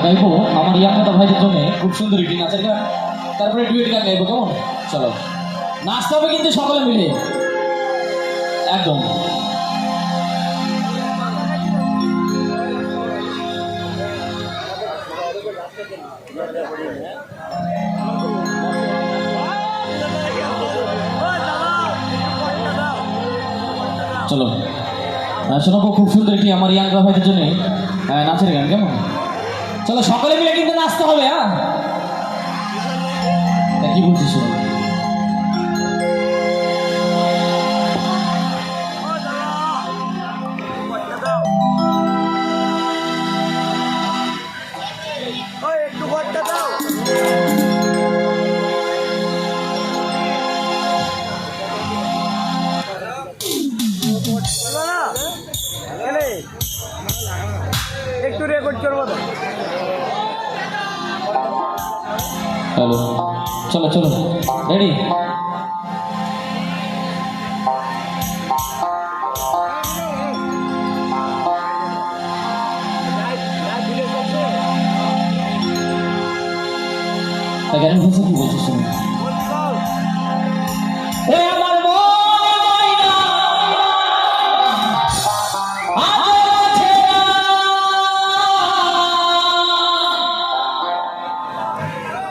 গাইবো আমার ইয়ামাতা ভাইদের জন্য খুব সুন্দর একটি নাচের গান, তারপরে ডুয়েট গান গাইবো। কেমন? চলো, নাচতে হবে কিন্তু সকলে মিলে একদম। চলো শোনাবো খুব সুন্দর একটি আমার ইয়াংরা ভাইদের জন্য নাচের গান। কেমন? চলো সকলে মিলে কিন্তু নাচতে হবে। হ্যাঁ, কি বলছিস? একটু রেকর্ড করবো তো। হ্যালো, চলো চলো, রেডি? গানের ভাষা কি বলছিস তুমি?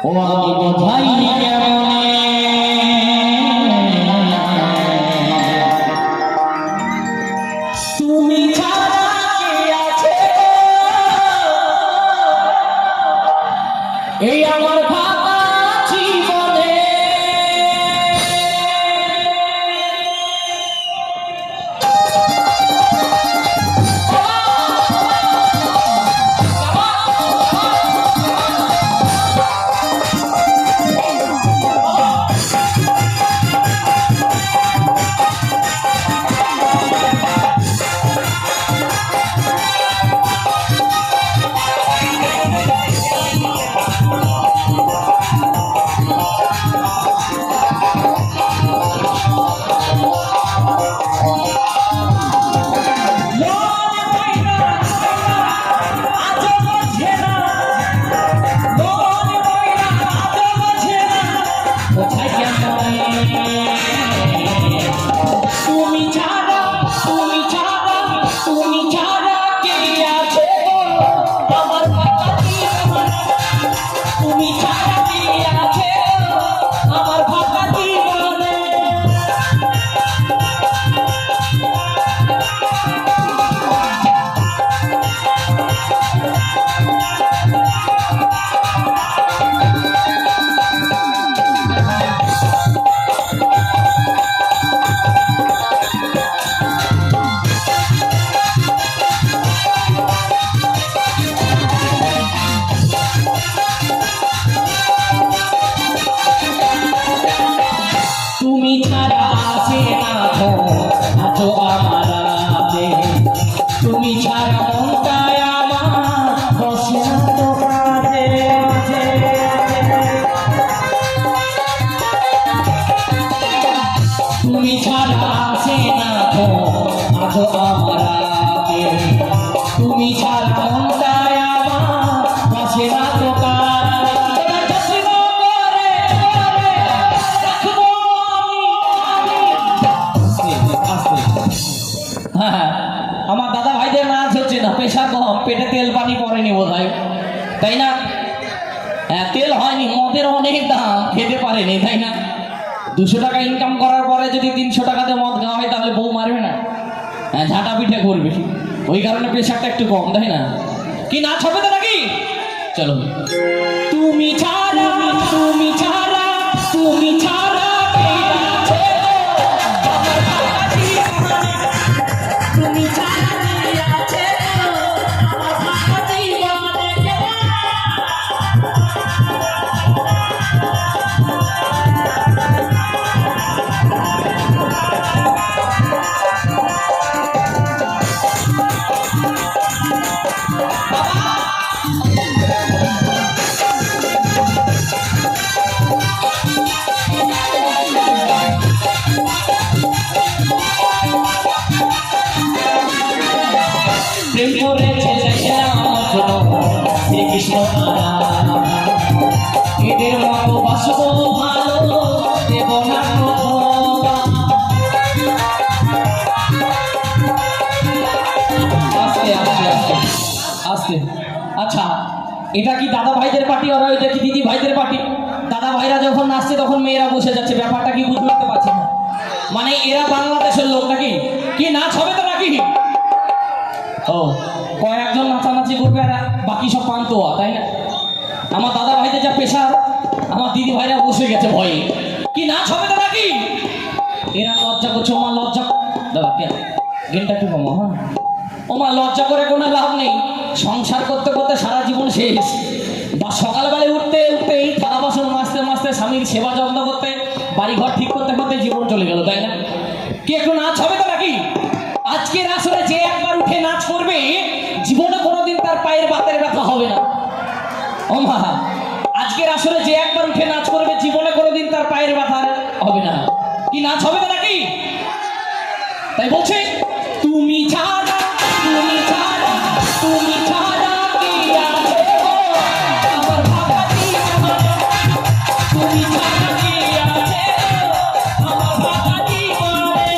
ও আমি বোঝাইনি কেমনে তুমি ছাড়া কে আছে এই আমার ফাঁকা জীবনে। তুমি ছাড়া মনটায় আমার বসে না তো কাঁদে। তুমি ছাড়া আসে না তো আজও আমার রাতে। তুমি ছাড়া মনটায় আমার বসে না তো কাঁদে। আমার দাদা ভাইদের নাচ হচ্ছে না, প্রেশার কম, পেটে তেল পানি পড়েনি বোধহয়, তাই না? হ্যাঁ, তেল হয়নি, মদের অনেক দাম, খেতে পারেনি, তাই না? 200 টাকা ইনকাম করার পরে যদি 300 টাকাতে মদ খাওয়া হয় তাহলে বউ মারবে না? হ্যাঁ, ঝাঁটা পিঠে করবে, ওই কারণে প্রেশারটা একটু কম, তাই না? কি নাচ হবে তো নাকি? চলো। তুমি ছাড়া, তুমি ছাড়া, তুমি ছাড়া তুমি ছাড়া আছে আমার ফাঁকা জীবনে। শ্রীকৃষ্ণ এদের মতো বাসব ভালো দেব না আস্তে আস্তে আস্তে আস্তে। আচ্ছা, এটা কি দাদা ভাইদের পার্টি আর এটা কি দিদি ভাইদের পার্টি? দাদা ভাইরা যখন নাচছে তখন মেয়েরা বসে যাচ্ছে, ব্যাপারটা কি বুঝতে পারছি না। মানে এরা বাংলাদেশের লোক নাকি? কি নাচ হবে তো নাকি? ও কয়েকজন নাচানাচি করবে আর বাকি সব পান্তোয়া, তাই না? আমার দাদা ভাইদের যা পেশার, আমার দিদি ভাইরা বসে গেছে ভয়ে। কি নাচ হবে তো নাকি? এরা লজ্জা করছে। ওমা লজ্জা দাদা গেমটা একটু কমো। হ্যাঁ ওমা লজ্জা করে কোনো লাভ নেই। সংসার করতে করতে সারা জীবন শেষ। বা সকালবেলায় উঠতে উঠতে এই থালা বাসন মাজতে মাজতে স্বামীর সেবা যত্ন করতে বাড়িঘর ঠিক করতে করতে জীবন চলে গেল, তাই না? কি একটু নাচ হবে তো নাকি? আজকের আসরে যে একবার উঠে নাচ করবে জীবনে কোনোদিন তার পায়ের বাতের ব্যথা হবে না। ও মা, আজকের আসরে যে একবার উঠে নাচ করবে জীবনে কোনোদিন তার পায়ের ব্যথা হবে না। কি নাচ হবে তো নাকি? তাই বলছে তুমি ছাড়া তুমি ছাড়া তুমি ছাড়া কি আছে গো আমার ভাগাতি মানে তুমি ছাড়া কি আছে গো আমার ভাগাতি মানে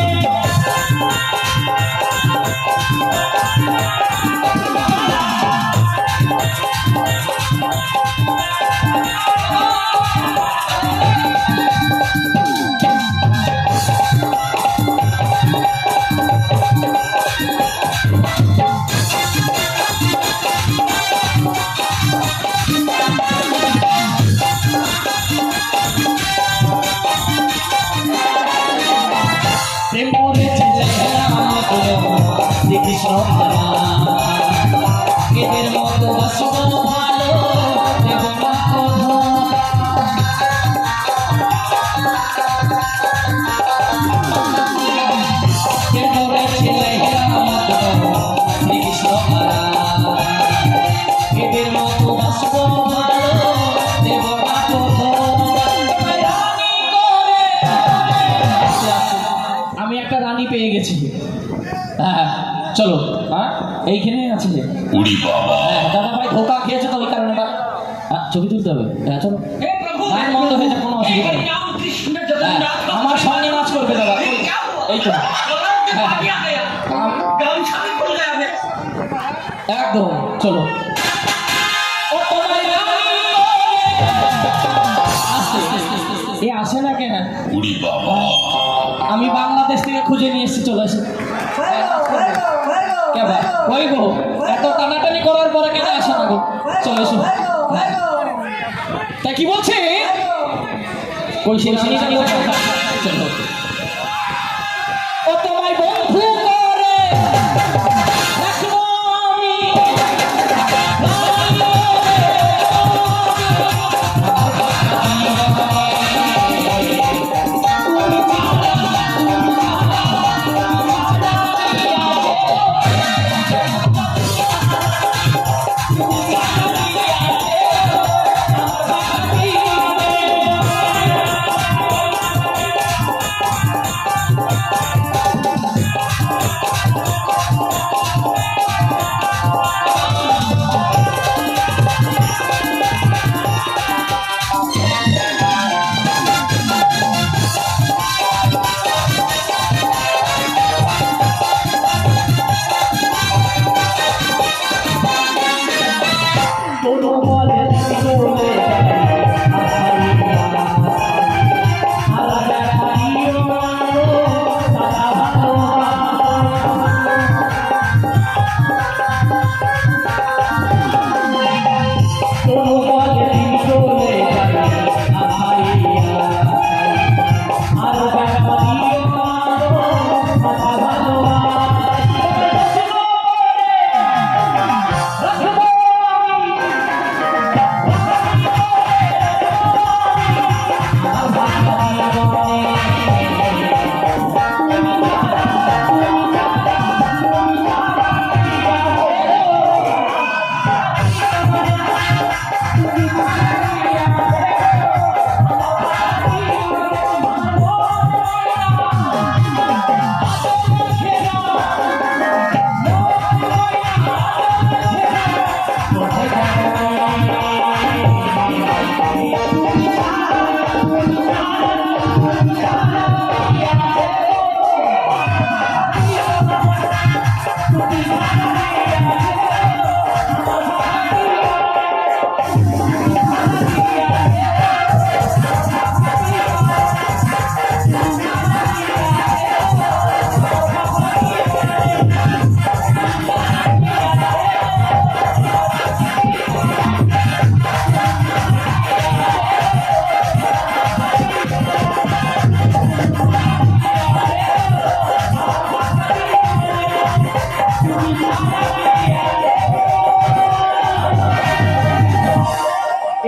এদের মতো বাসব ভালো দেব না এদের মতো বাসব ভালো দেব না। আমি একটা রানী পেয়ে গেছি। হ্যাঁ চলো, হ্যাঁ এইখানে আছে। হ্যাঁ দাদা ভাই ধোকা খেয়েছে তো ওই কারণে ছবি তুলতে হবে। হ্যাঁ চলো, গান বন্ধ হয়েছে, কোনো অসুবিধা নেই। আমার সঙ্গে নাচ করবে দাদা, এই তো একদম। চলো এ আসে না কেন? আমি বাংলাদেশ থেকে খুঁজে নিয়ে এসেছি, চলে এসে ওই গো এত টানাটানি করার পরে কেন আসে না গো? চলে এসো। তা কি বলছে? ও তোমায় বন্ধু করে রাখবো আমি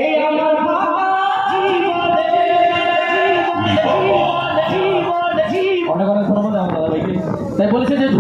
এই আমার অনেক অনেক ধন্যবাদ আমার দাদা ভাইকে। তাই বলেছে যে